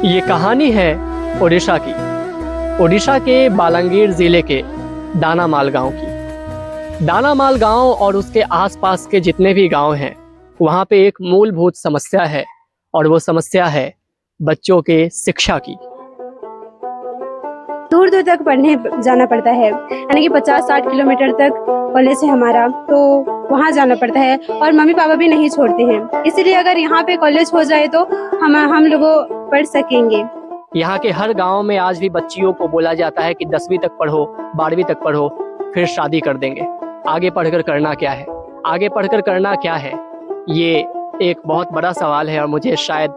ये कहानी है ओडिशा की। ओडिशा के बालांगीर ज़िले के दानामाल गांव की। दानामाल गांव और उसके आसपास के जितने भी गांव हैं, वहाँ पे एक मूलभूत समस्या है और वो समस्या है बच्चों के शिक्षा की। दूर दूर तक पढ़ने जाना पड़ता है, यानी कि 50-60 किलोमीटर तक कॉलेज है हमारा, तो वहाँ जाना पड़ता है और मम्मी पापा भी नहीं छोड़ते हैं। इसीलिए अगर यहाँ पे कॉलेज हो जाए तो हम लोगों पढ़ सकेंगे। यहाँ के हर गांव में आज भी बच्चियों को बोला जाता है कि 10वीं तक पढ़ो, 12वीं तक पढ़ो, फिर शादी कर देंगे। आगे पढ़कर करना क्या है? आगे पढ़कर करना क्या है? ये एक बहुत बड़ा सवाल है और मुझे शायद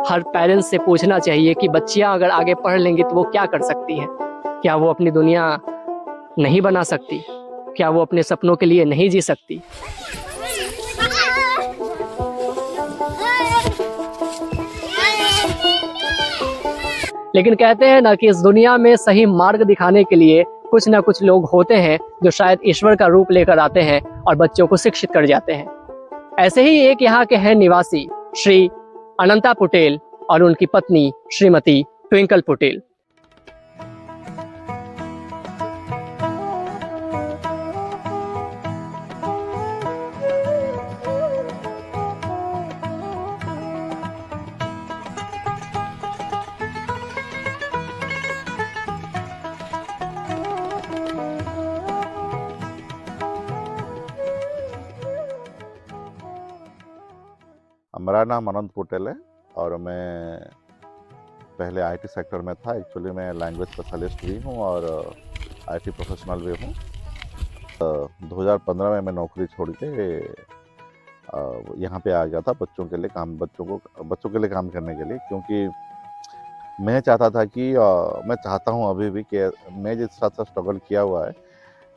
हर पेरेंट्स से पूछना चाहिए कि बच्चियां अगर आगे पढ़ लेंगी तो वो क्या कर सकती हैं? क्या वो अपनी दुनिया नहीं बना सकती? क्या वो अपने सपनों के लिए नहीं जी सकती? लेकिन कहते हैं ना कि इस दुनिया में सही मार्ग दिखाने के लिए कुछ ना कुछ लोग होते हैं जो शायद ईश्वर का रूप लेकर आते हैं और बच्चों को शिक्षित कर जाते हैं। ऐसे ही एक यहाँ के हैं निवासी श्री अनंता पटेल और उनकी पत्नी श्रीमती ट्विंकल पटेल। मेरा नाम अनंत पटेल है और मैं पहले आईटी सेक्टर में था। एक्चुअली मैं लैंग्वेज स्पेशलिस्ट भी हूँ और आईटी प्रोफेशनल भी हूँ। 2015 में मैं नौकरी छोड़ के यहाँ पे आ गया था बच्चों के लिए काम करने के लिए, क्योंकि मैं चाहता था कि मैं चाहता हूँ अभी भी कि मैं जिस तरह से स्ट्रगल किया हुआ है,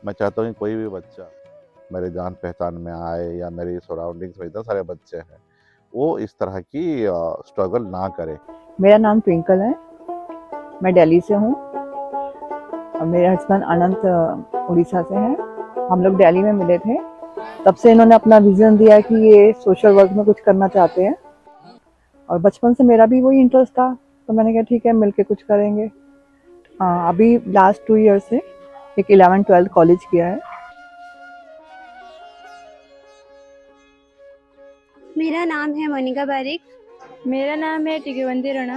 मैं चाहता हूँ कि कोई भी बच्चा मेरे जान पहचान में आए या मेरी सराउंडिंग्स में इतने सारे बच्चे हैं वो इस तरह की स्ट्रगल ना करे। मेरा नाम ट्विंकल है, मैं दिल्ली से हूँ और मेरे हस्बैंड अनंत उड़ीसा से हैं। हम लोग दिल्ली में मिले थे, तब से इन्होंने अपना विजन दिया कि ये सोशल वर्क में कुछ करना चाहते हैं और बचपन से मेरा भी वही इंटरेस्ट था, तो मैंने कहा ठीक है मिलके कुछ करेंगे। अभी लास्ट 2 ईयर से एक 11-12 कॉलेज किया है। मेरा नाम है मोनिका बारिक। मेरा नाम है टिकेवंती राणा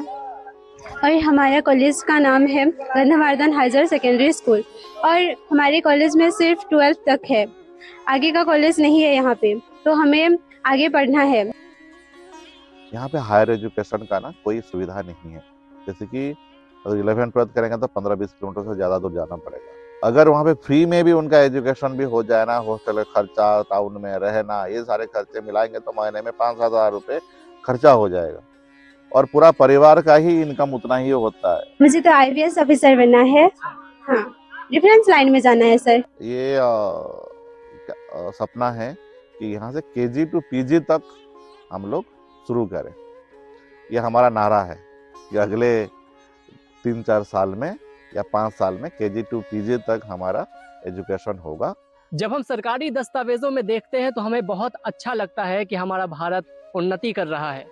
और हमारा कॉलेज का नाम है गंधमार्दन हायर सेकेंडरी स्कूल और हमारे कॉलेज में सिर्फ 12th तक है, आगे का कॉलेज नहीं है यहाँ पे, तो हमें आगे पढ़ना है। यहाँ पे हायर एजुकेशन का ना कोई सुविधा नहीं है, जैसे कि अगर 11-12 करेंगे तो 15-20 किलोमीटर से ज़्यादा दूर जाना पड़ेगा। अगर वहाँ पे फ्री में भी उनका एजुकेशन भी हो जाए ना, हॉस्टल का खर्चा, टाउन में रहना, ये सारे खर्चे मिलाएंगे तो महीने में 5-7 हज़ार रुपये खर्चा हो जाएगा और पूरा परिवार का ही इनकम उतना ही होता है। मुझे तो IPS ऑफिसर बनना है। हाँ, डिफेंस लाइन में जाना है सर। ये सपना है कि यहाँ से KG to PG तक हम लोग शुरू करें। ये हमारा नारा है कि अगले 3-4 साल में या 5 साल में KG to PG तक हमारा एजुकेशन होगा। जब हम सरकारी दस्तावेजों में देखते हैं तो हमें बहुत अच्छा लगता है कि हमारा भारत उन्नति कर रहा है,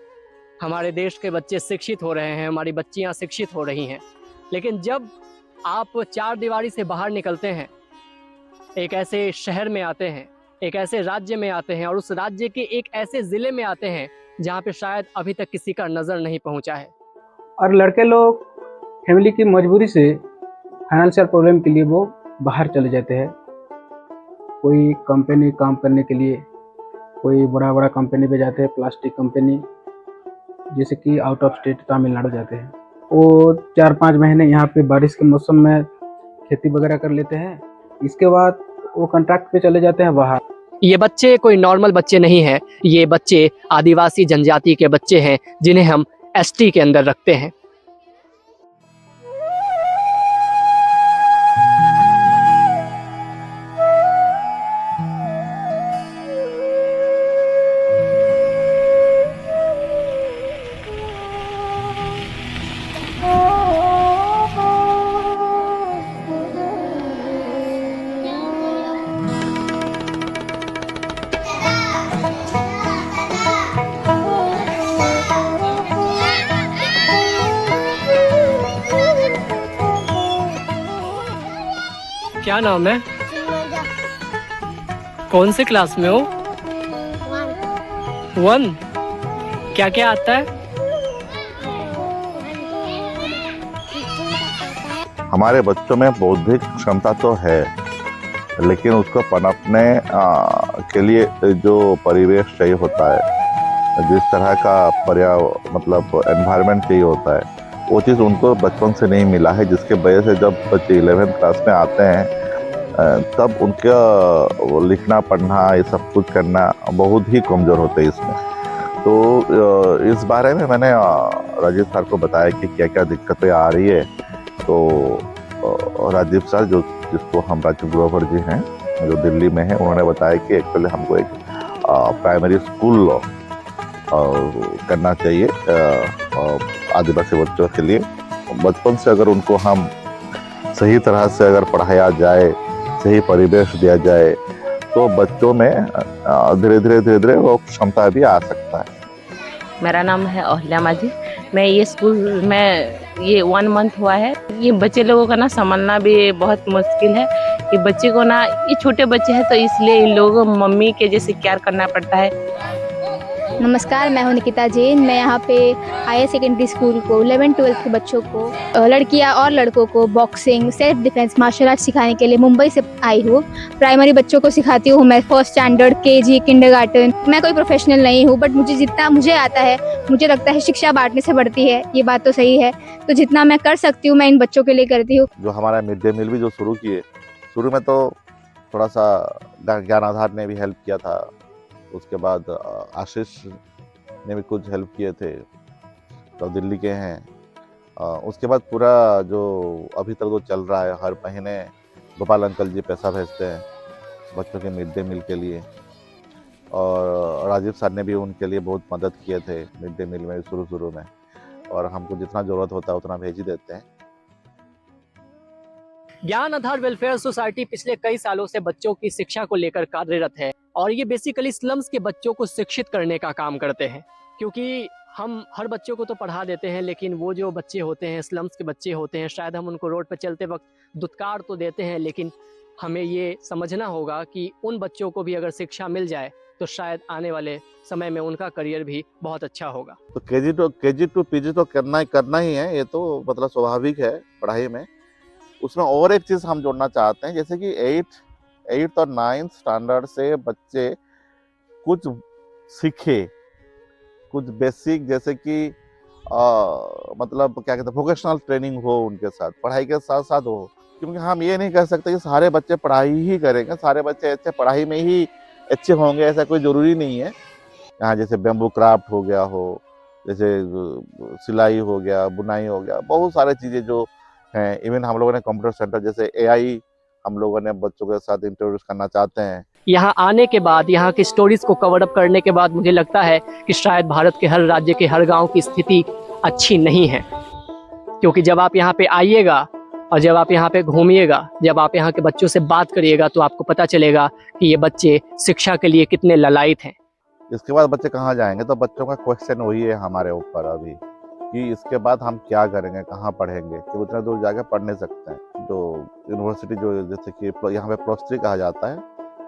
हमारे देश के बच्चे शिक्षित हो रहे हैं, हमारी बच्चियां शिक्षित हो रही हैं। लेकिन जब आप चार दीवारी से बाहर निकलते हैं, एक ऐसे शहर में आते हैं, एक ऐसे राज्य में आते हैं और उस राज्य के एक ऐसे ज़िले में आते हैं जहाँ पे शायद अभी तक किसी का नज़र नहीं पहुँचा है। और लड़के लोग फैमिली की मजबूरी से फाइनेंशियल प्रॉब्लम के लिए वो बाहर चले जाते हैं, कोई कंपनी काम करने के लिए, कोई बड़ा बड़ा कंपनी पे जाते हैं, प्लास्टिक कंपनी, जैसे कि आउट ऑफ स्टेट तमिलनाडु जाते हैं। वो 4-5 महीने यहाँ पे बारिश के मौसम में खेती वगैरह कर लेते हैं, इसके बाद वो कॉन्ट्रैक्ट पे चले जाते हैं बाहर। ये बच्चे कोई नॉर्मल बच्चे नहीं हैं, ये बच्चे आदिवासी जनजाति के बच्चे हैं जिन्हें हम ST के अंदर रखते हैं। क्या नाम है? कौन से क्लास में हो? 1। क्या क्या आता है? हमारे बच्चों में बौद्धिक क्षमता तो है, लेकिन उसको पनपने के लिए जो परिवेश चाहिए होता है, जिस तरह का मतलब एनवायरनमेंट चाहिए होता है, वो चीज़ उनको बचपन से नहीं मिला है, जिसके वजह से जब बच्चे 11th क्लास में आते हैं तब उनका लिखना पढ़ना ये सब कुछ करना बहुत ही कमज़ोर होते हैं इसमें। तो इस बारे में मैंने राजीव सर को बताया कि क्या क्या दिक्कतें आ रही है। तो राजीव सर जिसको हम राजीव ग्रोवर जी हैं जो दिल्ली में हैं, उन्होंने बताया कि एक्चुअली हमको एक प्राइमरी स्कूल करना चाहिए आदिवासी बच्चों के लिए। बचपन से अगर उनको हम सही तरह से अगर पढ़ाया जाए, सही परिवेश दिया जाए, तो बच्चों में धीरे धीरे वो क्षमता भी आ सकता है। मेरा नाम है ओहल्या माझी। मैं ये स्कूल में ये 1 मंथ हुआ है। ये बच्चे लोगों का ना संभालना भी बहुत मुश्किल है। ये बच्चे को ना, ये छोटे बच्चे हैं तो इसलिए इन लोगों मम्मी के जैसे केयर करना पड़ता है। नमस्कार, मैं हूं निकिता जैन। मैं यहां पे हायर सेकेंडरी स्कूल को 11th-12th के बच्चों को, लड़कियां और लड़कों को boxing, self defence, martial art सिखाने के लिए मुंबई से आई हूं। प्राइमरी बच्चों को सिखाती हूं मैं, 1st स्टैंडर्ड, KG, किंडरगार्टन। मैं कोई प्रोफेशनल नहीं हूं, बट मुझे जितना मुझे आता है, मुझे लगता है शिक्षा बांटने से बढ़ती है। ये बात तो सही है, तो जितना मैं कर सकती हूँ मैं इन बच्चों के लिए करती हूँ। जो हमारा मिड डे मील भी जो शुरू किए, शुरू में तो थोड़ा सा ज्ञान आधार ने भी हेल्प किया था, उसके बाद आशीष ने भी कुछ हेल्प किए थे, तो दिल्ली के हैं। उसके बाद पूरा जो अभी तक जो चल रहा है, हर महीने गोपाल अंकल जी पैसा भेजते हैं बच्चों के मिड डे मील के लिए, और राजीव सर ने भी उनके लिए बहुत मदद किए थे मिड डे मील में शुरू में, और हमको जितना ज़रूरत होता है उतना भेज ही देते हैं। ज्ञान आधार वेलफेयर सोसाइटी पिछले कई सालों से बच्चों की शिक्षा को लेकर कार्यरत है, और ये बेसिकली स्लम्स के बच्चों को शिक्षित करने का काम करते हैं। क्योंकि हम हर बच्चों को तो पढ़ा देते हैं, लेकिन वो जो बच्चे होते हैं, स्लम्स के बच्चे होते हैं, शायद हम उनको रोड पर चलते वक्त दुत्कार तो देते हैं, लेकिन हमें ये समझना होगा कि उन बच्चों को भी अगर शिक्षा मिल जाए तो शायद आने वाले समय में उनका करियर भी बहुत अच्छा होगा। तो KG टू PG तो करना ही है, ये तो मतलब स्वाभाविक है पढ़ाई में। उसमें और एक चीज़ हम जोड़ना चाहते हैं, जैसे कि 8th और 9th स्टैंडर्ड से बच्चे कुछ सीखे, कुछ बेसिक, जैसे कि मतलब क्या कहते हैं, वोकेशनल ट्रेनिंग हो उनके साथ, पढ़ाई के साथ साथ हो। क्योंकि हम ये नहीं कह सकते कि सारे बच्चे पढ़ाई ही करेंगे, सारे बच्चे अच्छे पढ़ाई में ही अच्छे होंगे, ऐसा कोई ज़रूरी नहीं है। यहाँ जैसे बेम्बू क्राफ्ट हो गया, हो जैसे सिलाई हो गया, बुनाई हो गया, बहुत सारे चीज़ें जो हैं। इवन हम लोगों ने कंप्यूटर सेंटर जैसे AI हम लोगों ने बच्चों के साथ इंट्रोड्यूस करना चाहते हैं। यहाँ आने के बाद, यहाँ की स्टोरीज को कवर अप करने के बाद मुझे लगता है कि शायद भारत के हर राज्य के हर गांव की स्थिति अच्छी नहीं है। क्योंकि जब आप यहाँ पे आइएगा और जब आप यहाँ पे घूमिएगा, जब आप यहाँ के बच्चों से बात करिएगा, तो आपको पता चलेगा कि ये बच्चे शिक्षा के लिए कितने ललायित हैं। इसके बाद बच्चे कहाँ जाएंगे, तो बच्चों का क्वेश्चन वही है हमारे ऊपर अभी कि इसके बाद हम क्या करेंगे, कहाँ पढ़ेंगे, कि उतना दूर जाकर पढ़ नहीं सकते हैं। जो यूनिवर्सिटी जो जैसे कि यहाँ पे +3 कहा जाता है,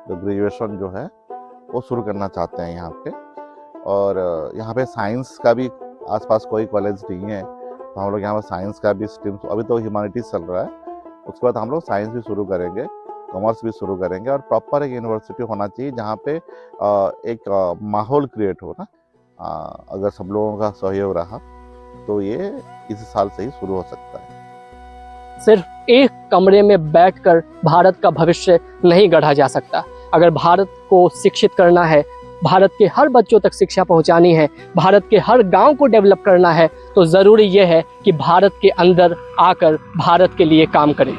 जो ग्रेजुएशन जो है वो शुरू करना चाहते हैं यहाँ पे। और यहाँ पे साइंस का भी आसपास कोई कॉलेज नहीं है, तो हम लोग यहाँ पर साइंस का भी स्ट्रीम, अभी तो ह्यूमैनिटीज चल रहा है, उसके बाद हम लोग साइंस भी शुरू करेंगे, कॉमर्स भी शुरू करेंगे, और प्रॉपर एक यूनिवर्सिटी होना चाहिए जहाँ पे एक माहौल क्रिएट हो ना। अगर सब लोगों का सहयोग रहा तो ये इस साल से ही शुरू हो सकता है। सिर्फ एक कमरे में बैठकर भारत का भविष्य नहीं गढ़ा जा सकता। अगर भारत को शिक्षित करना है, भारत के हर बच्चों तक शिक्षा पहुंचानी है, भारत के हर गांव को डेवलप करना है, तो ज़रूरी ये है कि भारत के अंदर आकर भारत के लिए काम करें।